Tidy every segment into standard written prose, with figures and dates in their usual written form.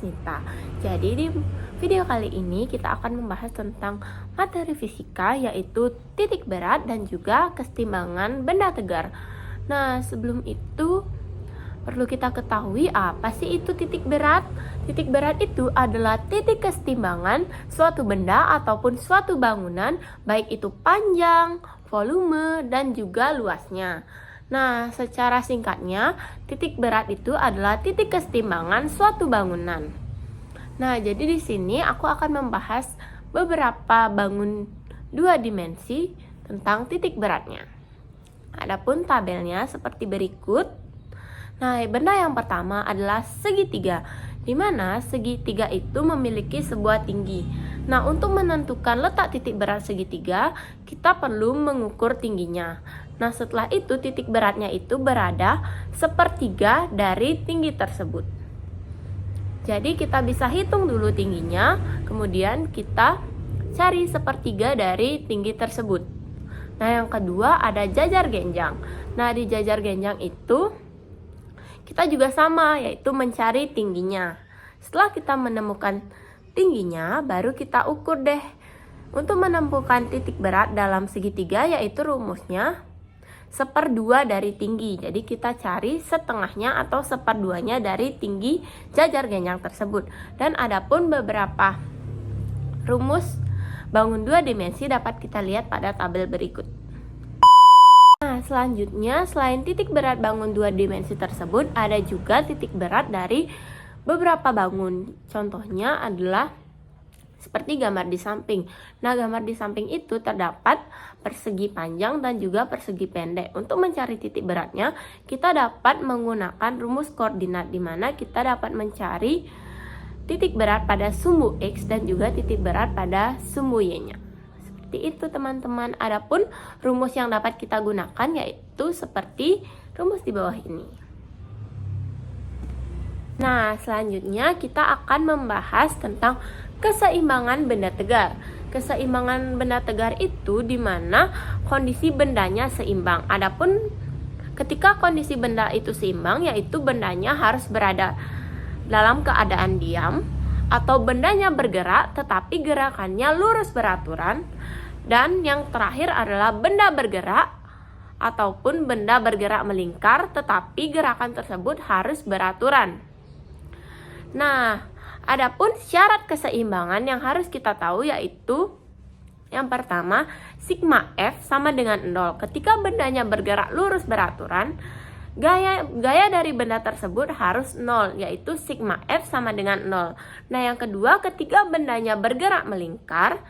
Asnita. Jadi di video kali ini kita akan membahas tentang materi fisika, yaitu titik berat dan juga kesetimbangan benda tegar. Nah, sebelum itu perlu kita ketahui apa sih itu titik berat? Titik berat itu adalah titik kesetimbangan suatu benda ataupun suatu bangunan, baik itu panjang, volume, dan juga luasnya. Nah, secara singkatnya, titik berat itu adalah titik kesetimbangan suatu bangunan. Nah, jadi di sini aku akan membahas beberapa bangun dua dimensi tentang titik beratnya. Adapun tabelnya seperti berikut. Nah, benda yang pertama adalah segitiga, di mana segitiga itu memiliki sebuah tinggi. Nah, untuk menentukan letak titik berat segitiga, kita perlu mengukur tingginya. Nah, setelah itu titik beratnya itu berada sepertiga dari tinggi tersebut. Jadi kita bisa hitung dulu tingginya, kemudian kita cari sepertiga dari tinggi tersebut. Nah, yang kedua ada jajar genjang. Nah, di jajar genjang itu kita juga sama, yaitu mencari tingginya. Setelah kita menemukan tingginya, baru kita ukur deh. Untuk menemukan titik berat dalam segitiga, yaitu rumusnya seperdua dari tinggi. Jadi kita cari setengahnya atau seperduanya dari tinggi jajar genjang tersebut. Dan adapun beberapa rumus bangun dua dimensi dapat kita lihat pada tabel berikut. Nah, selanjutnya selain titik berat bangun dua dimensi tersebut, ada juga titik berat dari beberapa bangun. Contohnya adalah seperti gambar di samping. Nah, gambar di samping itu terdapat persegi panjang dan juga persegi pendek. Untuk mencari titik beratnya, kita dapat menggunakan rumus koordinat, di mana kita dapat mencari titik berat pada sumbu X dan juga titik berat pada sumbu Y-nya. Seperti itu, teman-teman. Adapun rumus yang dapat kita gunakan yaitu seperti rumus di bawah ini. Nah, selanjutnya kita akan membahas tentang keseimbangan benda tegar. Keseimbangan benda tegar itu di mana kondisi bendanya seimbang. Adapun ketika kondisi benda itu seimbang, yaitu bendanya harus berada dalam keadaan diam, atau bendanya bergerak tetapi gerakannya lurus beraturan, dan yang terakhir adalah benda bergerak ataupun benda bergerak melingkar tetapi gerakan tersebut harus beraturan. Nah, adapun syarat keseimbangan yang harus kita tahu yaitu yang pertama, sigma F sama dengan 0. Ketika bendanya bergerak lurus beraturan, gaya dari benda tersebut harus 0, yaitu sigma F sama dengan 0. Nah, yang kedua, ketika bendanya bergerak melingkar,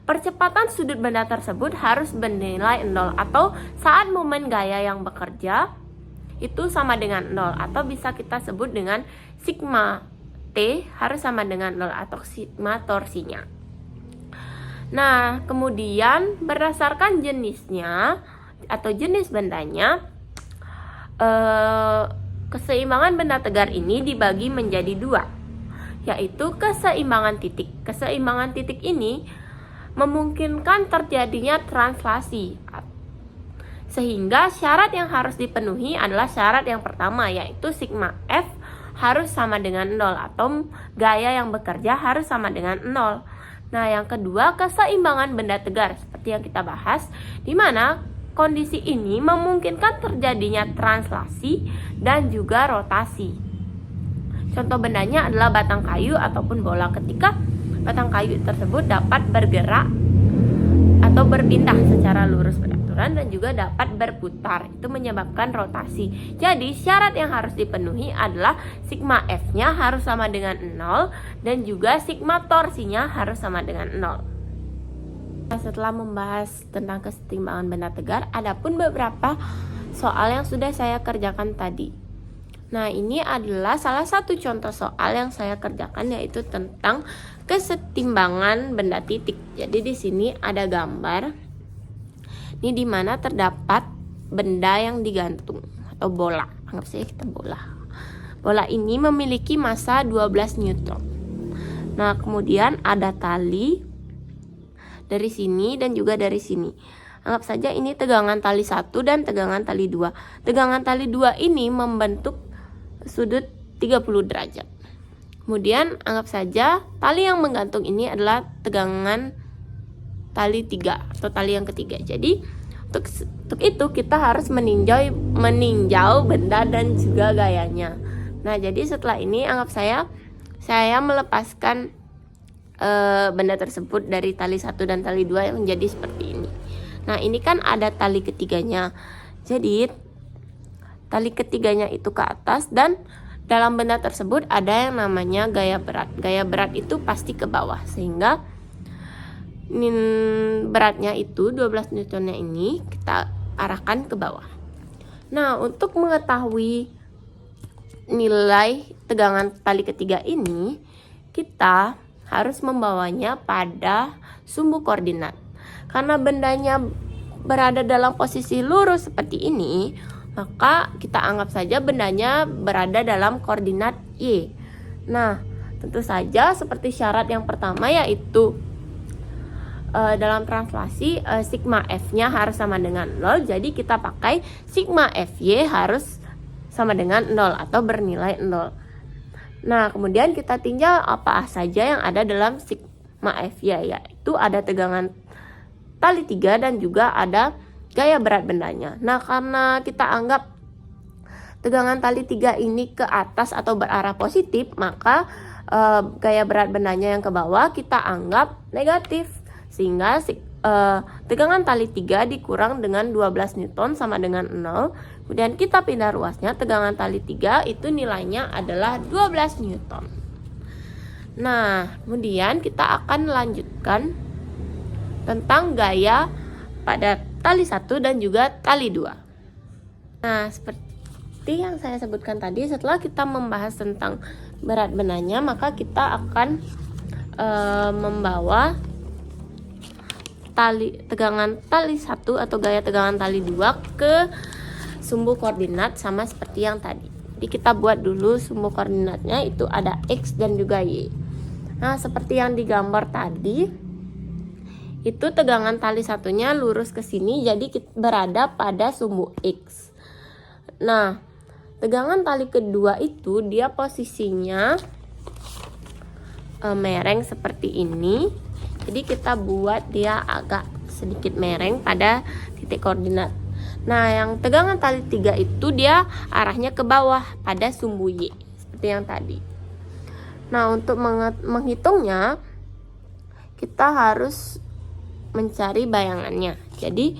percepatan sudut benda tersebut harus bernilai 0, atau saat momen gaya yang bekerja itu sama dengan 0, atau bisa kita sebut dengan sigma T harus sama dengan 0 atau sigma torsinya. Nah, kemudian berdasarkan jenisnya atau jenis bendanya, keseimbangan benda tegar ini dibagi menjadi dua, yaitu keseimbangan titik. Keseimbangan titik ini memungkinkan terjadinya translasi, sehingga syarat yang harus dipenuhi adalah syarat yang pertama, yaitu sigma F harus sama dengan 0 atau gaya yang bekerja harus sama dengan 0. Nah, yang kedua, keseimbangan benda tegar seperti yang kita bahas, di mana kondisi ini memungkinkan terjadinya translasi dan juga rotasi. Contoh bendanya adalah batang kayu ataupun bola. Ketika batang kayu tersebut dapat bergerak atau berpindah secara lurus beraturan dan juga dapat berputar, itu menyebabkan rotasi. Jadi syarat yang harus dipenuhi adalah sigma F-nya harus sama dengan 0 dan juga sigma torsinya harus sama dengan 0. Nah, setelah membahas tentang keseimbangan benda tegar, adapun beberapa soal yang sudah saya kerjakan tadi. Nah, ini adalah salah satu contoh soal yang saya kerjakan, yaitu tentang kesetimbangan benda titik. Jadi di sini ada gambar. Ini di mana terdapat benda yang digantung atau bola. Anggap saja kita bola. Bola ini memiliki massa 12 Newton. Nah, kemudian ada tali dari sini dan juga dari sini. Anggap saja ini tegangan tali 1 dan tegangan tali 2. Tegangan tali 2 ini membentuk sudut 30 derajat. Kemudian anggap saja tali yang menggantung ini adalah tegangan tali 3 atau tali yang ketiga. Jadi untuk itu kita harus meninjau benda dan juga gayanya. Nah, jadi setelah ini anggap saya melepaskan benda tersebut dari tali 1 dan tali 2 yang menjadi seperti ini. Nah, ini kan ada tali ketiganya. Jadi tali ketiganya itu ke atas dan dalam benda tersebut ada yang namanya gaya berat. Gaya berat itu pasti ke bawah, sehingga beratnya itu 12 Newtonnya ini kita arahkan ke bawah. Nah, untuk mengetahui nilai tegangan tali ketiga ini, kita harus membawanya pada sumbu koordinat. Karena bendanya berada dalam posisi lurus seperti ini, maka kita anggap saja bendanya berada dalam koordinat Y. Nah, tentu saja seperti syarat yang pertama, yaitu dalam translasi sigma F-nya harus sama dengan 0. Jadi kita pakai sigma Fy harus sama dengan 0 atau bernilai 0. Nah, kemudian kita tinjau apa saja yang ada dalam sigma Fy, yaitu ada tegangan tali 3 dan juga ada gaya berat bendanya. Nah, karena kita anggap tegangan tali 3 ini ke atas atau berarah positif, maka gaya berat bendanya yang ke bawah kita anggap negatif. Sehingga tegangan tali 3 dikurang dengan 12 Newton sama dengan 0. Kemudian kita pindah ruasnya, tegangan tali 3 itu nilainya adalah 12 Newton. Nah, kemudian kita akan lanjutkan tentang gaya pada tali 1 dan juga tali 2. Nah, seperti yang saya sebutkan tadi, setelah kita membahas tentang berat bendanya, maka kita akan membawa tegangan tali 1 atau gaya tegangan tali 2 ke sumbu koordinat sama seperti yang tadi. Jadi kita buat dulu sumbu koordinatnya, itu ada X dan juga Y. Nah, seperti yang digambar tadi, itu tegangan tali satunya lurus ke sini, jadi kita berada pada sumbu X. Nah, tegangan tali kedua itu dia posisinya mereng seperti ini. Jadi kita buat dia agak sedikit mereng pada titik koordinat. Nah, yang tegangan tali 3 itu dia arahnya ke bawah pada sumbu Y, seperti yang tadi. Nah, untuk menghitungnya kita harus mencari bayangannya. Jadi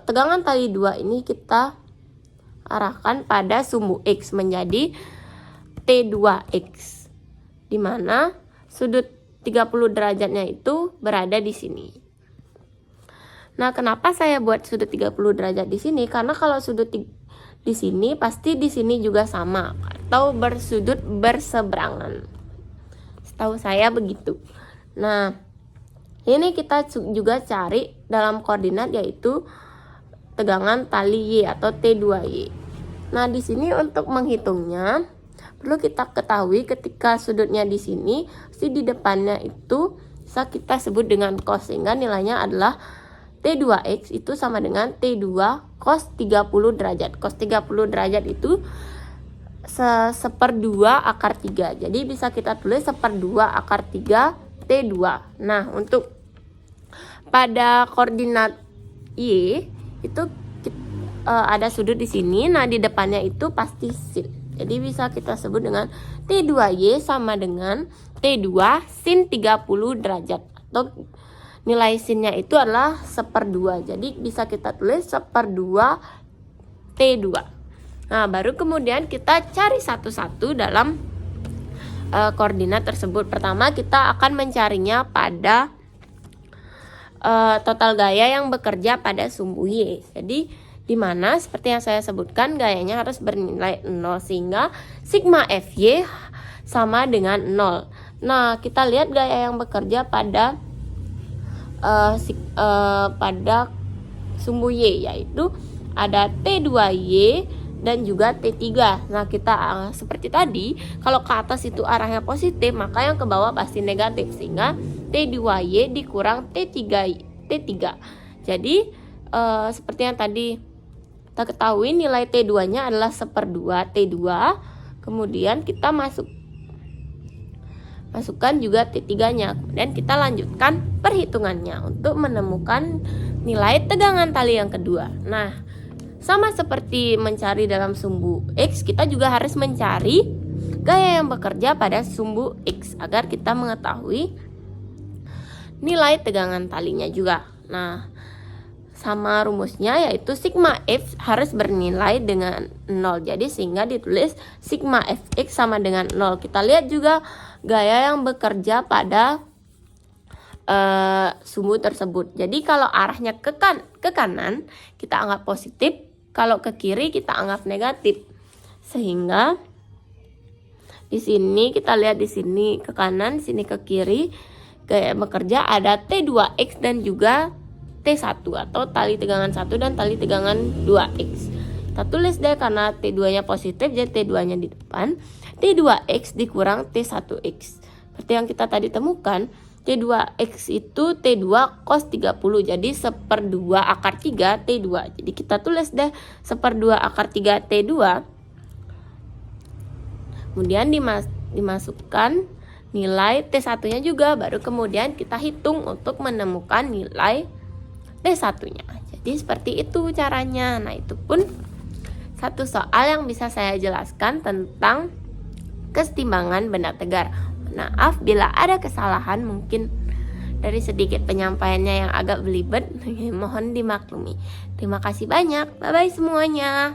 tegangan tali 2 ini kita arahkan pada sumbu X menjadi T2X, di mana sudut 30 derajatnya itu berada di sini. Nah, kenapa saya buat sudut 30 derajat di sini? Karena kalau sudut di sini pasti di sini juga sama atau bersudut berseberangan. Setahu saya begitu. Nah, ini kita juga cari dalam koordinat, yaitu tegangan tali Y atau T2Y. Nah, di sini untuk menghitungnya perlu kita ketahui ketika sudutnya di sini, di depannya itu bisa kita sebut dengan cos, sehingga nilainya adalah T2X itu sama dengan T2 cos 30 derajat. Cos 30 derajat itu seperdua akar 3. Jadi bisa kita tulis seperdua akar 3 T2. Nah, untuk pada koordinat Y itu ada sudut di sini. Nah, di depannya itu pasti sin. Jadi bisa kita sebut dengan T2Y sama dengan T2 sin 30 derajat, atau nilai sinnya itu adalah seperdua. Jadi bisa kita tulis seperdua T2. Nah, baru kemudian kita cari satu-satu dalam koordinat tersebut. Pertama kita akan mencarinya pada total gaya yang bekerja pada sumbu Y. Jadi di mana seperti yang saya sebutkan gayanya harus bernilai 0, sehingga sigma Fy sama dengan 0. Nah, kita lihat gaya yang bekerja pada pada sumbu Y, yaitu ada T2Y dan juga T3. Nah, kita seperti tadi, kalau ke atas itu arahnya positif, maka yang ke bawah pasti negatif, sehingga T2Y dikurang T3. Jadi seperti yang tadi kita ketahui, nilai T2 nya adalah seperdua T2. Kemudian kita masukkan juga T3-nya. Kemudian kita lanjutkan perhitungannya untuk menemukan nilai tegangan tali yang kedua. Nah, sama seperti mencari dalam sumbu X, kita juga harus mencari gaya yang bekerja pada sumbu X agar kita mengetahui nilai tegangan talinya juga. Nah, sama rumusnya yaitu sigma F harus bernilai dengan 0. Jadi sehingga ditulis sigma Fx sama dengan 0. Kita lihat juga gaya yang bekerja pada sumbu tersebut. Jadi kalau arahnya ke kanan kita anggap positif, kalau ke kiri kita anggap negatif. Sehingga di sini kita lihat di sini ke kanan, sini ke kiri, gaya bekerja ada T2X dan juga T1 atau tali tegangan 1 dan tali tegangan 2X. Kita tulis deh karena T2-nya positif jadi T2-nya di depan. T2X dikurang T1X. Seperti yang kita tadi temukan, T2X itu T2 cos 30. Jadi 1/2 akar 3 T2. Jadi kita tulis deh 1/2 akar 3 T2. Kemudian dimasukkan nilai T1-nya juga, baru kemudian kita hitung untuk menemukan nilai T1-nya. Jadi seperti itu caranya. Nah, itu pun satu soal yang bisa saya jelaskan tentang kesetimbangan benda tegar. Maaf bila ada kesalahan mungkin dari sedikit penyampaiannya yang agak belibet, mohon dimaklumi. Terima kasih banyak. Bye-bye semuanya.